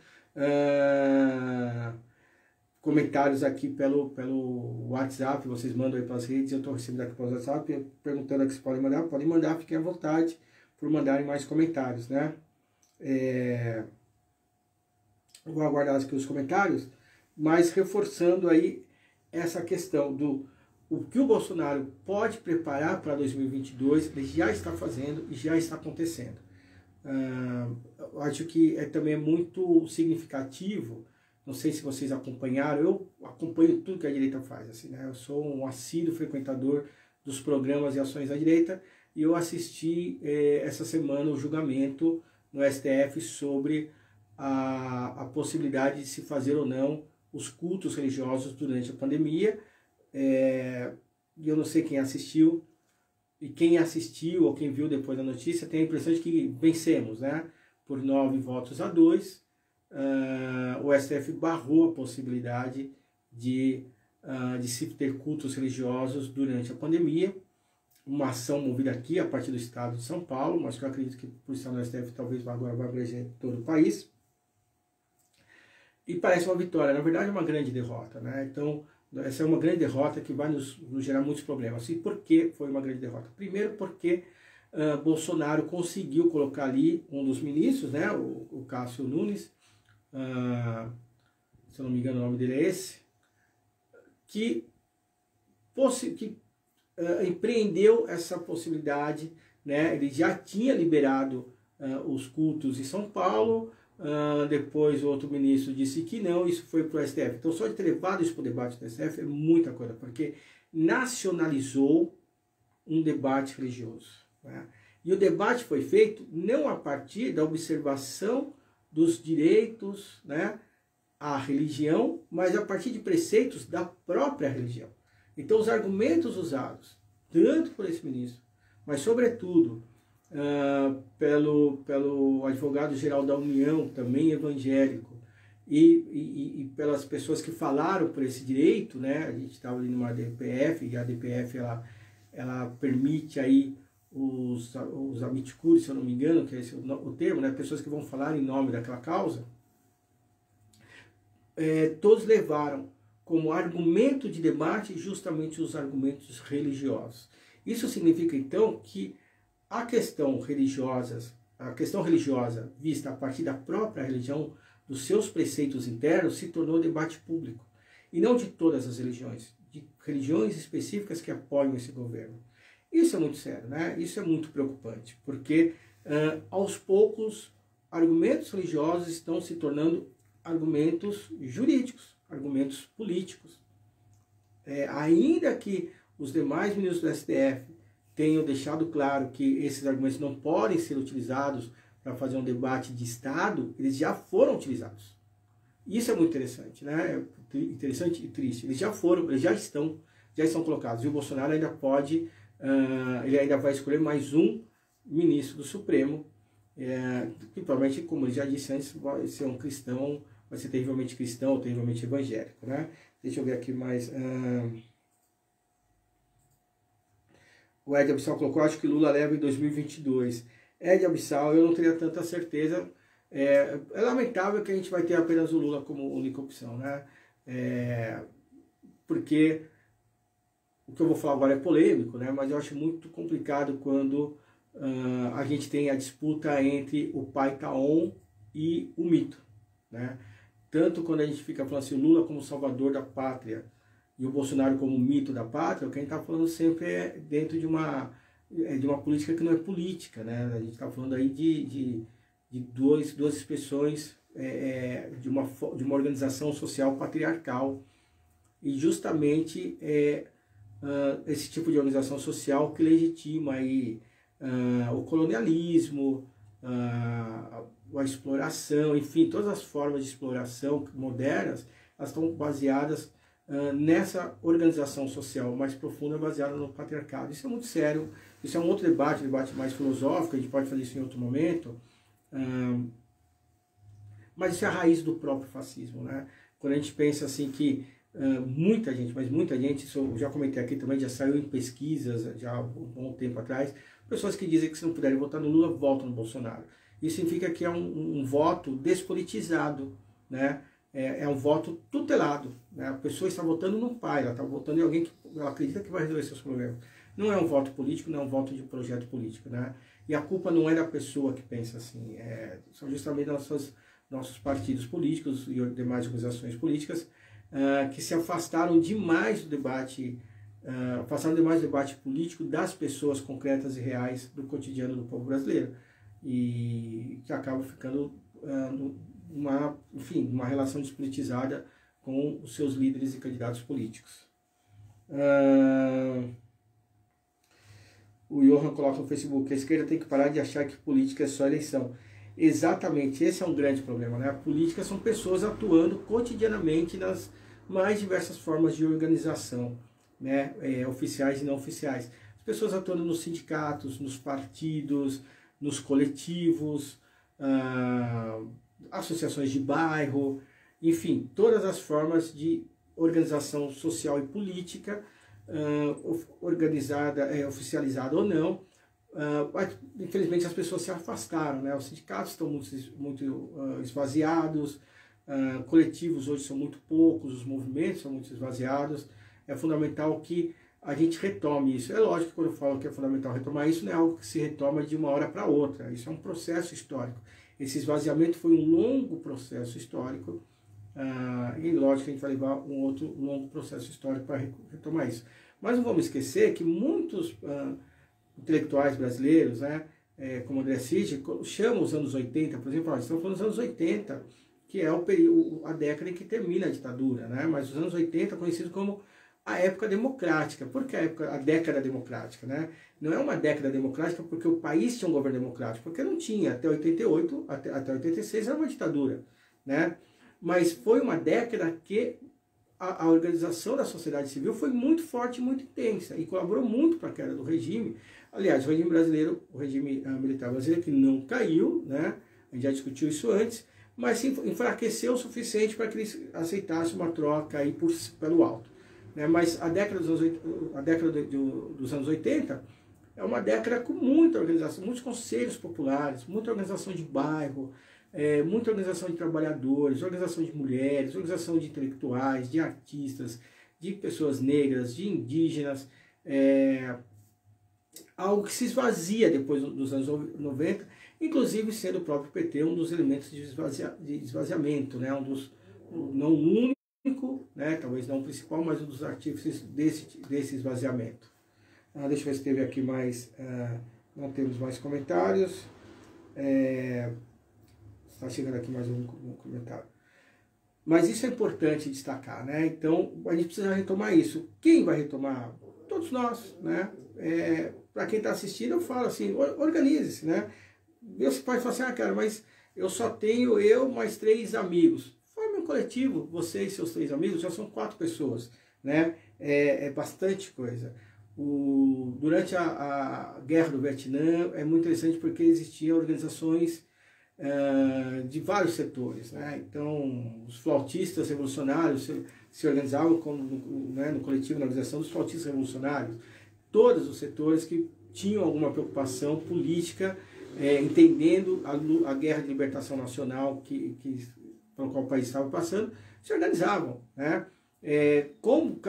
comentários aqui pelo WhatsApp, vocês mandam aí pelas redes, eu estou recebendo aqui pelo WhatsApp, perguntando aqui se podem mandar, fiquem à vontade por mandarem mais comentários, né? Vou aguardar aqui os comentários, mas reforçando aí essa questão do o que o Bolsonaro pode preparar para 2022, ele já está fazendo e já está acontecendo. Acho que também é muito significativo, não sei se vocês acompanharam, eu acompanho tudo que a direita faz, assim, né? Eu sou um assíduo frequentador dos programas e ações da direita, e eu assisti essa semana o julgamento no STF sobre a possibilidade de se fazer ou não os cultos religiosos durante a pandemia. Eu não sei quem assistiu, e quem assistiu ou quem viu depois da notícia tem a impressão de que vencemos, né? Por 9-2, o STF barrou a possibilidade de se ter cultos religiosos durante a pandemia. Uma ação movida aqui a partir do estado de São Paulo, mas que eu acredito que por estar no STF talvez agora vai abranger todo o país. E parece uma vitória, na verdade é uma grande derrota, né? Então, essa é uma grande derrota que vai nos gerar muitos problemas. E por que foi uma grande derrota? Primeiro porque Bolsonaro conseguiu colocar ali um dos ministros, né, o Cássio Nunes, se eu não me engano o nome dele é esse, que empreendeu essa possibilidade, né? Ele já tinha liberado os cultos em São Paulo, depois o outro ministro disse que não, isso foi para o STF. Então só de ter levado isso para o debate do STF é muita coisa, porque nacionalizou um debate religioso, né? E o debate foi feito não a partir da observação dos direitos, né, à religião, mas a partir de preceitos da própria religião. Então os argumentos usados, tanto por esse ministro, mas sobretudo pelo advogado-geral da União, também evangélico, e pelas pessoas que falaram por esse direito, né? A gente estava ali numa DPF, e a DPF ela permite aí os amiticuri, se eu não me engano, que é esse o termo, né? Pessoas que vão falar em nome daquela causa, todos levaram como argumento de debate justamente os argumentos religiosos. Isso significa então que a questão religiosa vista a partir da própria religião, dos seus preceitos internos, se tornou debate público. E não de todas as religiões, de religiões específicas que apoiam esse governo. Isso é muito sério, né? Isso é muito preocupante, porque aos poucos argumentos religiosos estão se tornando argumentos jurídicos, argumentos políticos. Ainda que os demais ministros do STF tenham deixado claro que esses argumentos não podem ser utilizados para fazer um debate de Estado, eles já foram utilizados. Isso é muito interessante, né? Interessante e triste. Eles já já estão colocados. E o Bolsonaro ainda pode, ele ainda vai escolher mais um ministro do Supremo, que provavelmente, como ele já disse antes, vai ser um cristão, vai ser terrivelmente cristão ou terrivelmente evangélico, né? Deixa eu ver aqui mais. O Ed Abissal colocou, acho que Lula leva em 2022. Ed Abissal, eu não teria tanta certeza. É lamentável que a gente vai ter apenas o Lula como única opção, né? Porque o que eu vou falar agora é polêmico, né? Mas eu acho muito complicado quando a gente tem a disputa entre o pai Taon e o mito, né? Tanto quando a gente fica falando assim, o Lula como salvador da pátria e o Bolsonaro como mito da pátria, o que a gente está falando sempre é dentro de uma política que não é política, né? A gente está falando aí de duas expressões de uma organização social patriarcal, e justamente esse tipo de organização social que legitima aí o colonialismo, a exploração, enfim, todas as formas de exploração modernas, elas estão baseadas nessa organização social mais profunda, baseada no patriarcado. Isso é muito sério, isso é um outro debate mais filosófico, a gente pode fazer isso em outro momento, mas isso é a raiz do próprio fascismo, né? Quando a gente pensa assim que muita gente, isso eu já comentei aqui também, já saiu em pesquisas já há um bom tempo atrás, pessoas que dizem que se não puderem votar no Lula, votam no Bolsonaro. Isso significa que é um voto despolitizado, né? É um voto tutelado, né? A pessoa está votando no pai, ela está votando em alguém que ela acredita que vai resolver seus problemas. Não é um voto político, não é um voto de projeto político, né? E a culpa não é da pessoa que pensa assim, são justamente nossos partidos políticos e demais organizações políticas que se afastaram demais do debate, político das pessoas concretas e reais do cotidiano do povo brasileiro, e que acaba ficando uma relação despolitizada com os seus líderes e candidatos políticos. O Johan coloca no Facebook, a esquerda tem que parar de achar que política é só eleição. Exatamente, esse é um grande problema, né? A política são pessoas atuando cotidianamente nas mais diversas formas de organização, né? Oficiais e não oficiais. As pessoas atuando nos sindicatos, nos partidos, nos coletivos, associações de bairro, enfim, todas as formas de organização social e política, organizada, oficializada ou não. Infelizmente as pessoas se afastaram, né? Os sindicatos estão muito esvaziados, coletivos hoje são muito poucos, os movimentos são muito esvaziados. É fundamental que a gente retome isso. É lógico que quando eu falo que é fundamental retomar isso, não é algo que se retoma de uma hora para outra, isso é um processo histórico. Esse esvaziamento foi um longo processo histórico, e lógico que a gente vai levar um outro longo processo histórico para retomar isso. Mas não vamos esquecer que muitos intelectuais brasileiros, né, como André Cid, chamam os anos 80, por exemplo, estamos falando dos anos 80, que é a década em que termina a ditadura, né, mas os anos 80 é conhecido como a época democrática. Por que a década democrática? Né? Não é uma década democrática porque o país tinha um governo democrático, porque não tinha, até 88, até 86 era uma ditadura, né? Mas foi uma década que a organização da sociedade civil foi muito forte e muito intensa, e colaborou muito para a queda do regime. Aliás, o regime brasileiro, o regime militar brasileiro, que não caiu, né? A gente já discutiu isso antes, mas sim enfraqueceu o suficiente para que eles aceitassem uma troca aí pelo alto. Mas a década dos anos 80 é uma década com muita organização, muitos conselhos populares, muita organização de bairro, muita organização de trabalhadores, organização de mulheres, organização de intelectuais, de artistas, de pessoas negras, de indígenas, algo que se esvazia depois dos anos 90, inclusive sendo o próprio PT um dos elementos de esvaziamento, né? Não o único, né? Talvez não o principal, mas um dos artífices desse esvaziamento. Deixa eu ver se teve aqui mais, não temos mais comentários. Está chegando aqui mais um comentário. Mas isso é importante destacar, né? Então, a gente precisa retomar isso. Quem vai retomar? Todos nós, né? Para quem está assistindo, eu falo assim, organize-se, né? Você pode falar assim, cara, mas eu só tenho mais 3 amigos. Forme um coletivo, você e seus 3 amigos, já são 4 pessoas, né? É bastante coisa. Durante a Guerra do Vietnã é muito interessante porque existiam organizações de vários setores, né? Então, os flautistas revolucionários se organizavam no coletivo, na organização dos flautistas revolucionários. Todos os setores que tinham alguma preocupação política, entendendo a guerra de libertação nacional pelo qual o país estava passando, se organizavam, né? Como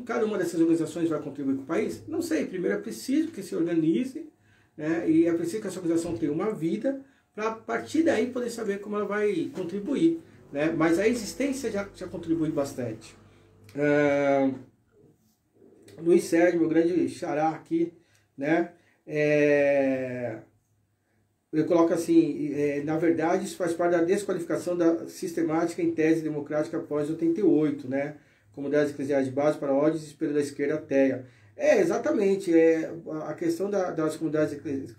cada uma dessas organizações vai contribuir com o país? Não sei. Primeiro é preciso que se organize, né? E é preciso que essa organização tenha uma vida, para a partir daí poder saber como ela vai contribuir, né? Mas a existência já contribui bastante. Luiz Sérgio, meu grande xará aqui, né? Eu coloco assim, na verdade isso faz parte da desqualificação da sistemática em tese democrática após 88, né? Comunidades eclesiais de base para ódio e desespero da esquerda ateia. Exatamente, a questão das comunidades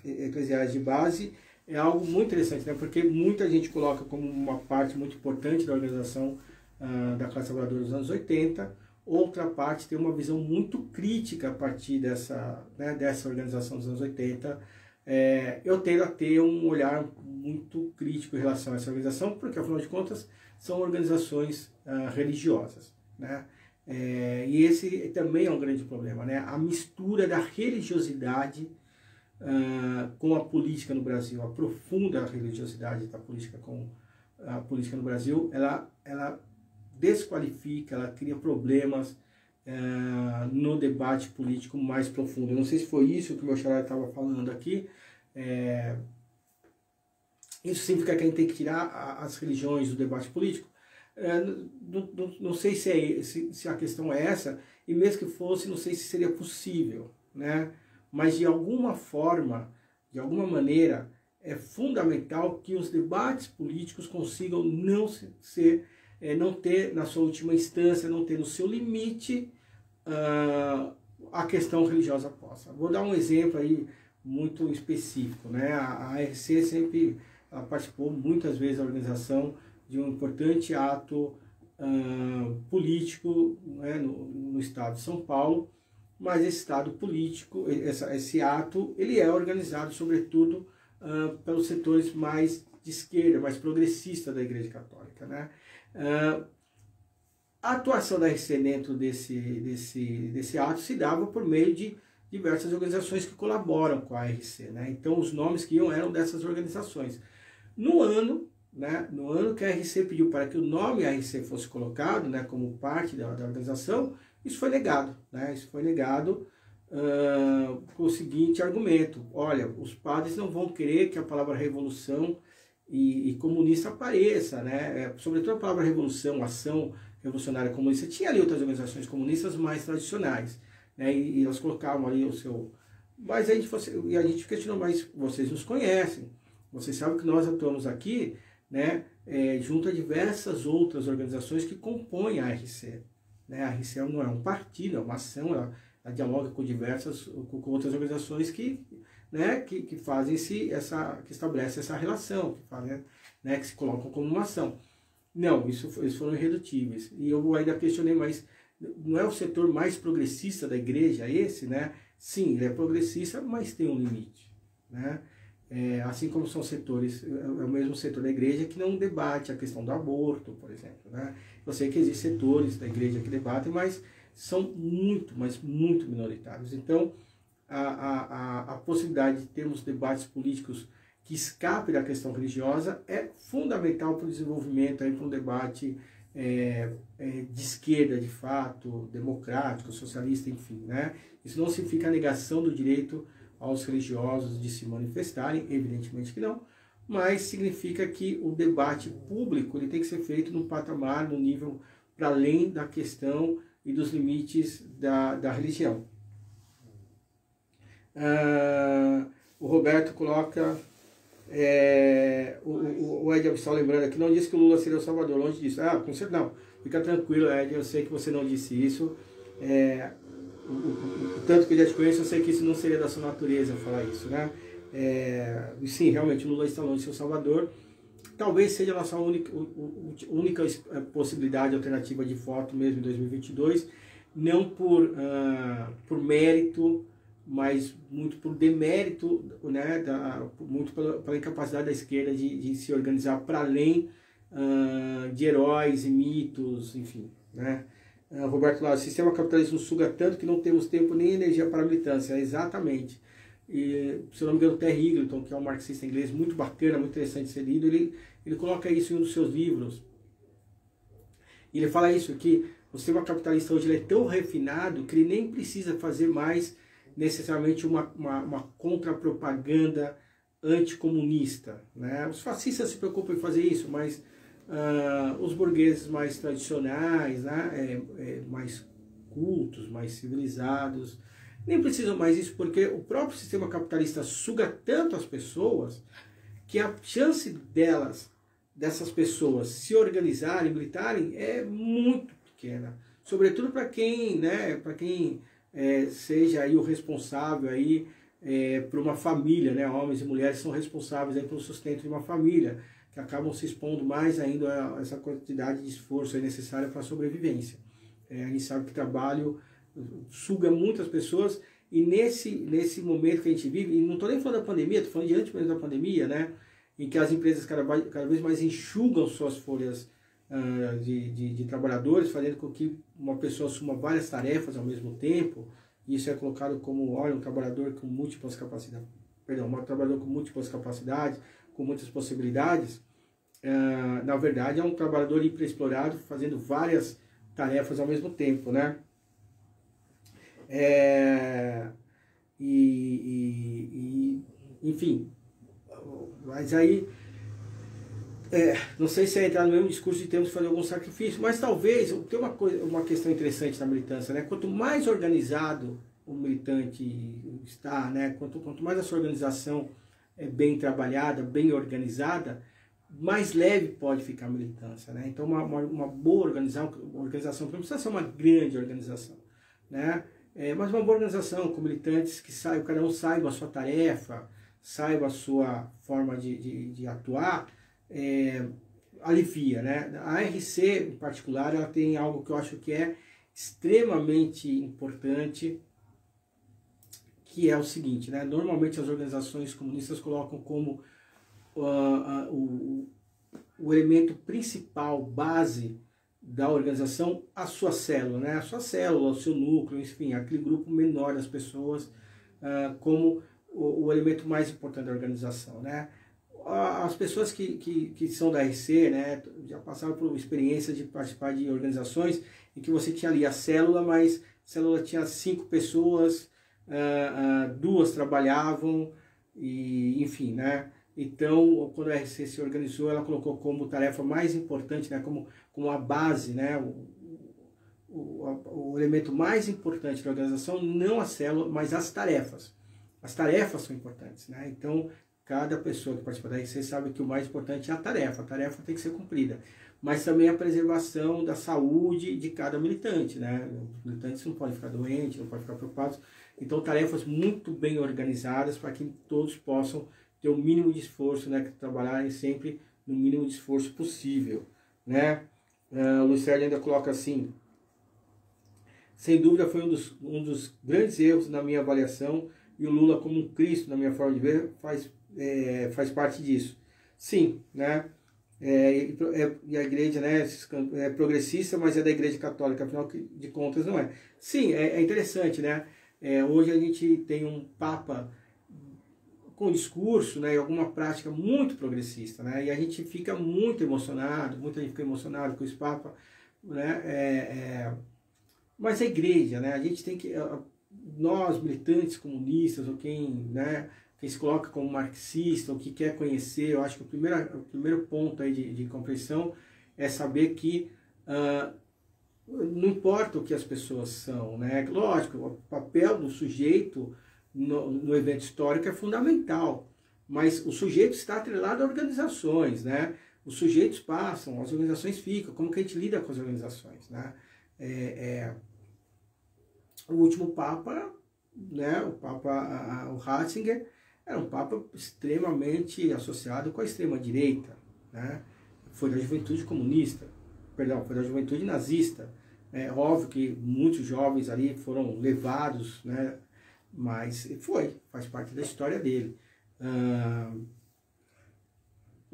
eclesiais de base é algo muito interessante, né? Porque muita gente coloca como uma parte muito importante da organização da classe trabalhadora dos anos 80, outra parte tem uma visão muito crítica a partir dessa organização dos anos 80. Eu tendo a ter um olhar muito crítico em relação a essa organização, porque afinal de contas são organizações religiosas, né? E esse também é um grande problema, né? A mistura da religiosidade com a política no Brasil, a profunda religiosidade da política com a política no Brasil, ela desqualifica, ela cria problemas no debate político mais profundo. Eu não sei se foi isso que o meu xará estava falando aqui. Isso significa que a gente tem que tirar as religiões do debate político? Não sei se a questão é essa, e mesmo que fosse, não sei se seria possível, né? Mas de alguma forma, de alguma maneira, é fundamental que os debates políticos consigam não ter na sua última instância, não ter no seu limite a questão religiosa posta. Vou dar um exemplo aí muito específico, né? A RC sempre participou muitas vezes da organização de um importante ato político, né, no estado de São Paulo, mas esse estado político, esse ato, ele é organizado sobretudo pelos setores mais de esquerda, mais progressista da Igreja Católica, né? A atuação da RC dentro desse ato se dava por meio de diversas organizações que colaboram com a RC, né? Então os nomes que iam eram dessas organizações. No ano que a RC pediu para que o nome RC fosse colocado, né, como parte da organização, isso foi negado, né? Isso foi negado com o seguinte argumento: olha, os padres não vão querer que a palavra revolução e comunista apareça, né? Sobretudo a palavra revolução, ação revolucionária comunista. Tinha ali outras organizações comunistas mais tradicionais, né? E elas colocavam ali o seu... Mas a gente questionou: mas vocês nos conhecem, vocês sabem que nós atuamos aqui, né, junto a diversas outras organizações que compõem a RC. Né? A RC não é um partido, é uma ação, ela dialoga com com outras organizações que fazem que estabelecem essa relação, que se colocam como uma ação. Não, eles foram irredutíveis. E eu ainda questionei: mas não é o setor mais progressista da igreja esse, né? Sim, ele é progressista, mas tem um limite, né? Assim como são setores, é o mesmo setor da igreja que não debate a questão do aborto, por exemplo, né? Eu sei que existem setores da igreja que debatem, mas são muito minoritários. Então, a possibilidade de termos debates políticos que escapem da questão religiosa é fundamental para o desenvolvimento, para um debate de esquerda, de fato, democrático, socialista, enfim, né? Isso não significa a negação do direito aos religiosos de se manifestarem, evidentemente que não, mas significa que o debate público ele tem que ser feito num patamar, num nível para além da questão e dos limites da religião. O Roberto coloca, o Ed Abissal lembrando aqui, não disse que o Lula seria o Salvador, longe disso. Com certeza não, fica tranquilo, Ed, eu sei que você não disse isso. O tanto que eu já te conheço, eu sei que isso não seria da sua natureza falar isso, né? Sim, realmente o Lula está longe de ser o Salvador. talvez seja a nossa única possibilidade alternativa de foto mesmo em 2022, não por mérito, mas muito por demérito, né, muito pela incapacidade da esquerda de se organizar para além de heróis e mitos, enfim, né? Roberto Lara, o sistema capitalista nos suga tanto que não temos tempo nem energia para a militância. Exatamente. E, se eu não me engano, Terry Eagleton, que é um marxista inglês muito bacana, muito interessante de ser lido, ele coloca isso em um dos seus livros. Ele fala isso, que o sistema capitalista hoje ele é tão refinado que ele nem precisa fazer mais necessariamente uma contra-propaganda anticomunista, né? Os fascistas se preocupam em fazer isso, mas os burgueses mais tradicionais, né, mais cultos, mais civilizados, nem precisam mais disso, porque o próprio sistema capitalista suga tanto as pessoas que a chance dessas pessoas se organizarem, militarem, é muito pequena. Sobretudo para quem, né, seja aí o responsável aí por uma família, né? Homens e mulheres são responsáveis aí pelo sustento de uma família, que acabam se expondo mais ainda a essa quantidade de esforço necessária para a sobrevivência. A gente sabe que o trabalho suga muitas pessoas, e nesse momento que a gente vive, e não estou nem falando da pandemia, estou falando de antes mesmo da pandemia, né, em que as empresas cada vez mais enxugam suas folhas de trabalhadores, fazendo com que uma pessoa assuma várias tarefas ao mesmo tempo. Isso é colocado como, olha, um trabalhador com múltiplas capacidades, com muitas possibilidades. Na verdade, é um trabalhador hiperexplorado, fazendo várias tarefas ao mesmo tempo, né? Enfim, mas aí não sei se é entrar no mesmo discurso de termos que fazer algum sacrifício, mas talvez tem uma questão interessante na militância, né? Quanto mais organizado o militante está, né? Quanto mais a sua organização é bem trabalhada, bem organizada, mais leve pode ficar a militância, né? Então uma boa organização não precisa ser uma grande organização, né? Mas uma boa organização com militantes que cada um saiba a sua tarefa, saiba a sua forma de atuar, alivia, né? A RC, em particular, ela tem algo que eu acho que é extremamente importante, que é o seguinte, né? Normalmente as organizações comunistas colocam como o elemento principal, base da organização, a sua célula, né? A sua célula, o seu núcleo, enfim, aquele grupo menor das pessoas, como o elemento mais importante da organização, né? As pessoas que são da RC, né, já passaram por experiência de participar de organizações em que você tinha ali a célula, mas a célula tinha 5 pessoas, 2 trabalhavam, e enfim, né? Então, quando a RC se organizou, ela colocou como tarefa mais importante, né, como a base, né, o elemento mais importante da organização, não a célula, mas as tarefas. As tarefas são importantes, né? Então, cada pessoa que participa da RC sabe que o mais importante é a tarefa tem que ser cumprida. Mas também a preservação da saúde de cada militante, né? Os militantes não podem ficar doentes, não podem ficar preocupados. Então, tarefas muito bem organizadas para que todos possam ter o mínimo de esforço, né? Trabalharem sempre no mínimo de esforço possível, né? O Luiz Sérgio ainda coloca assim: sem dúvida foi um dos grandes erros na minha avaliação, e o Lula, como um Cristo, na minha forma de ver, faz parte disso. Sim, né? E a igreja, né, é progressista, mas é da igreja católica, afinal de contas não é. Sim, é interessante, né? Hoje a gente tem um Papa com discurso, né, e alguma prática muito progressista, né? E a gente fica muito emocionado, muita gente fica emocionado com esse Papa, né? Mas a igreja, né? A gente tem que... Nós, militantes comunistas, ou quem se coloca como marxista, ou que quer conhecer, eu acho que o primeiro ponto aí de compreensão é saber que não importa o que as pessoas são, né? Lógico, o papel do sujeito no evento histórico é fundamental, mas o sujeito está atrelado a organizações, né? Os sujeitos passam, as organizações ficam. Como que a gente lida com as organizações, né? O último Papa, né, o Ratzinger, era um Papa extremamente associado com a extrema-direita, né? Foi da juventude comunista, perdão, foi da juventude nazista. É óbvio que muitos jovens ali foram levados, né? Mas faz parte da história dele.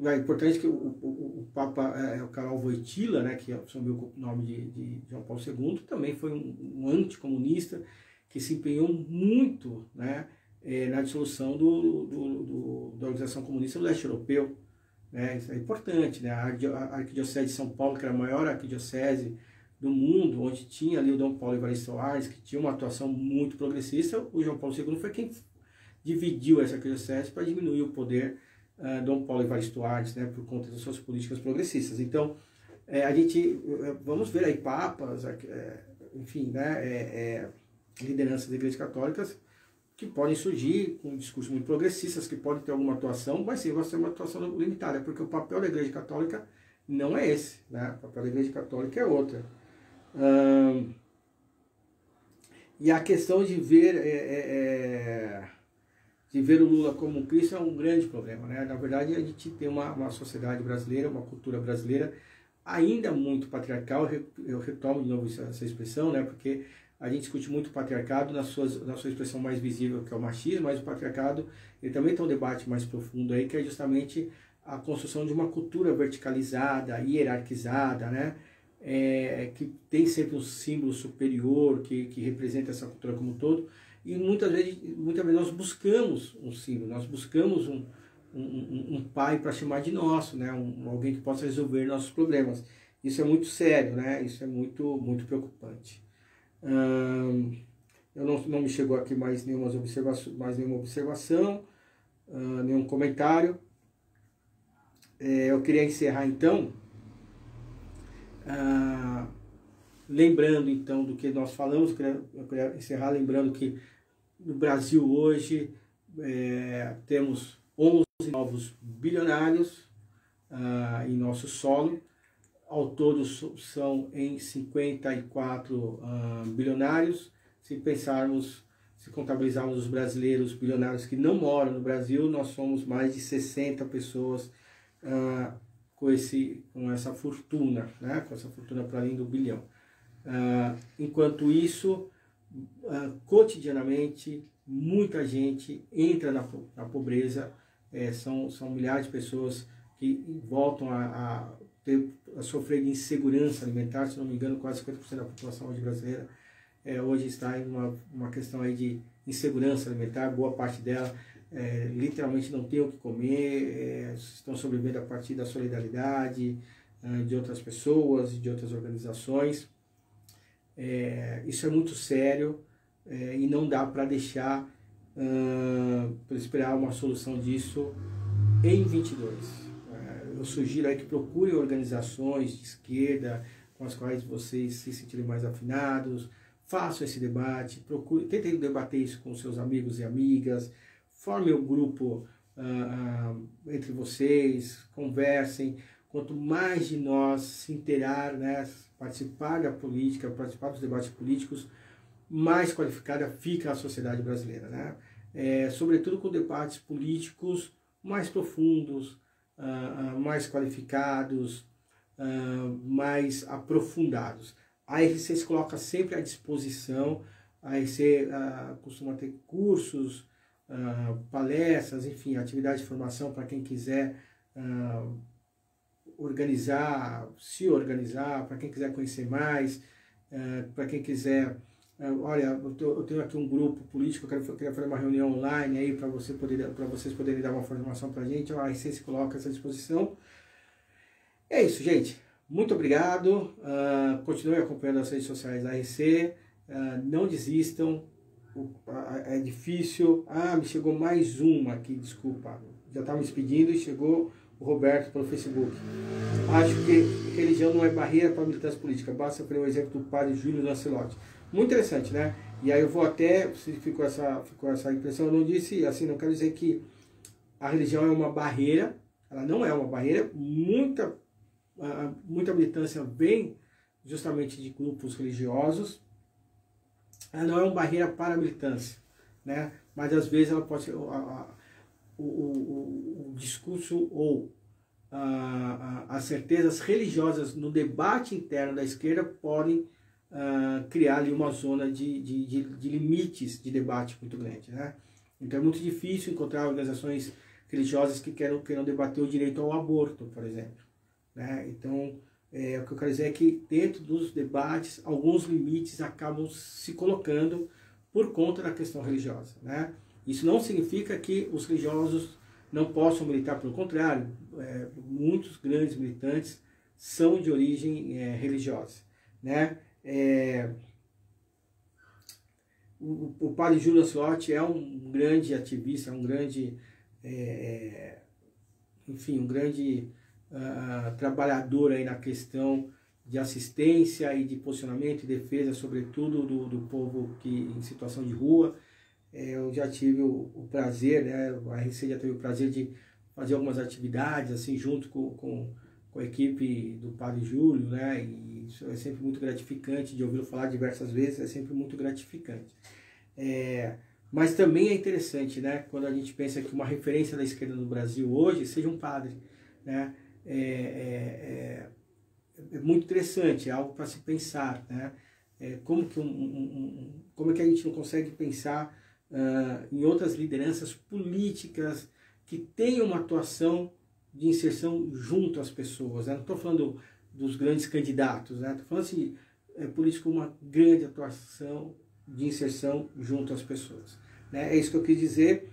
É importante que o Papa o Karol Wojtyła, né, que assumiu o nome de João Paulo II, também foi um anticomunista que se empenhou muito, né, na dissolução da Organização Comunista do Leste Europeu. Né, isso é importante. Né, a Arquidiocese de São Paulo, que era a maior arquidiocese do mundo, onde tinha ali o Dom Paulo Evaristo Arce, que tinha uma atuação muito progressista, o João Paulo II foi quem dividiu essa arquidiocese para diminuir o poder Dom Paulo Evaristo Arce, né, por conta das suas políticas progressistas. Então, a gente, vamos ver aí papas, enfim, né, lideranças da Igreja Católica que podem surgir com discursos muito progressistas, que podem ter alguma atuação, mas sim, vai ser uma atuação limitada, porque o papel da Igreja Católica não é esse, né? O papel da Igreja Católica é outra. E a questão de ver o Lula como um Cristo é um grande problema, né? Na verdade, a gente tem uma sociedade brasileira, uma cultura brasileira ainda muito patriarcal. Eu retomo de novo essa expressão, né? Porque a gente discute muito o patriarcado na sua expressão mais visível, que é o machismo, mas o patriarcado ele também tem um debate mais profundo aí, que é justamente a construção de uma cultura verticalizada, hierarquizada, né? Que tem sempre um símbolo superior, que representa essa cultura como um todo. E muitas vezes nós buscamos um símbolo, nós buscamos um pai para chamar de nosso, né? Alguém que possa resolver nossos problemas. Isso é muito sério, né? Isso é muito, muito preocupante. Eu não me chegou aqui mais nenhuma observação, nenhum comentário. Eu queria encerrar então, lembrando então do que nós falamos. Eu queria encerrar lembrando que no Brasil hoje temos 11 novos bilionários em nosso solo. Ao todo são em 54 bilionários. Se contabilizarmos os brasileiros bilionários que não moram no Brasil, nós somos mais de 60 pessoas com essa fortuna, né? Com essa fortuna para além do bilhão. Enquanto isso, cotidianamente, muita gente entra na pobreza. São milhares de pessoas que voltam a sofrer de insegurança alimentar. Se não me engano, quase 50% da população hoje brasileira hoje está em uma questão aí de insegurança alimentar. Boa parte dela literalmente não tem o que comer, estão sobrevivendo a partir da solidariedade de outras pessoas e de outras organizações. Isso é muito sério e não dá para deixar para esperar uma solução disso em 22. Eu sugiro aí que procurem organizações de esquerda com as quais vocês se sentirem mais afinados, façam esse debate, tentem debater isso com seus amigos e amigas, formem um grupo entre vocês, conversem. Quanto mais de nós se inteirar, né, participar da política, participar dos debates políticos, mais qualificada fica a sociedade brasileira, né? Sobretudo com debates políticos mais profundos, mais qualificados, mais aprofundados. A RC se coloca sempre à disposição. A RC costuma ter cursos, palestras, enfim, atividades de formação para quem quiser se organizar, para quem quiser conhecer mais, para quem quiser... olha, eu tenho aqui um grupo político, eu queria fazer uma reunião online aí para vocês poderem dar uma formação para a gente. A RC se coloca à essa disposição. É isso, gente. Muito obrigado. Continue acompanhando as redes sociais da RC. Não desistam. É difícil. Me chegou mais uma aqui, desculpa. Já estava me despedindo e chegou o Roberto pelo Facebook. Acho que religião não é barreira para a militância política. Basta ver o exemplo do padre Júlio Lancelotti. Muito interessante, né? E aí eu vou até, se ficou essa impressão, eu não disse, assim, não quero dizer que a religião é uma barreira. Ela não é uma barreira. Muita militância vem justamente de grupos religiosos. Ela não é uma barreira para a militância, né? Mas às vezes ela pode ser o discurso ou as certezas religiosas no debate interno da esquerda podem criar ali uma zona de limites de debate muito grande, né? Então é muito difícil encontrar organizações religiosas que queiram debater o direito ao aborto, por exemplo, né? Então, o que eu quero dizer é que dentro dos debates, alguns limites acabam se colocando por conta da questão religiosa, né? Isso não significa que os religiosos não possam militar, pelo contrário, muitos grandes militantes são de origem religiosa, né? O padre Júlio Lancelotti é um grande ativista, um grande, enfim, um grande trabalhador aí na questão de assistência e de posicionamento e defesa, sobretudo do povo em situação de rua. Eu já tive o prazer, né, a RC já teve o prazer de fazer algumas atividades assim junto com a equipe do Padre Júlio, né, e isso é sempre muito gratificante, de ouvi-lo falar diversas vezes, é sempre muito gratificante. Mas também é interessante, né, quando a gente pensa que uma referência da esquerda no Brasil hoje seja um padre, né, é muito interessante, é algo para se pensar, né, como é que a gente não consegue pensar em outras lideranças políticas que tenham uma atuação de inserção junto às pessoas, né? Não estou falando dos grandes candidatos, né? Estou falando assim, político com uma grande atuação de inserção junto às pessoas, né? É isso que eu quis dizer.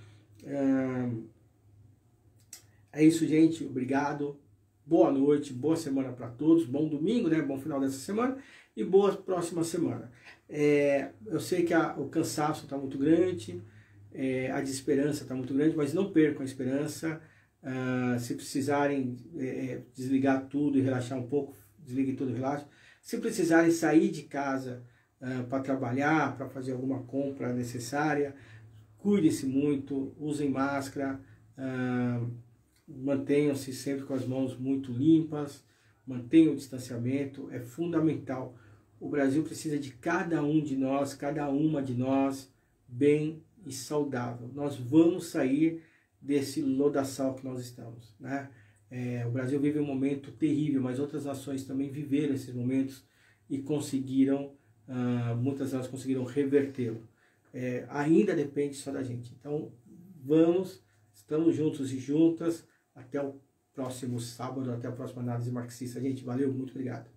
É isso, gente. Obrigado. Boa noite, boa semana para todos. Bom domingo, né? Bom final dessa semana e boa próxima semana. Eu sei que o cansaço está muito grande, a desesperança está muito grande, mas não percam a esperança. Se precisarem desligar tudo e relaxar um pouco, desligue tudo e relaxe. Se precisarem sair de casa para trabalhar, para fazer alguma compra necessária, cuidem-se muito, usem máscara, mantenham-se sempre com as mãos muito limpas, mantenham o distanciamento, é fundamental. O Brasil precisa de cada um de nós, cada uma de nós, bem e saudável. Nós vamos sair desse lodaçal que nós estamos, né? O Brasil vive um momento terrível, mas outras nações também viveram esses momentos e conseguiram, muitas delas conseguiram revertê-lo. Ainda depende só da gente. Então, estamos juntos e juntas. Até o próximo sábado, até a próxima análise marxista. Gente, valeu, muito obrigado.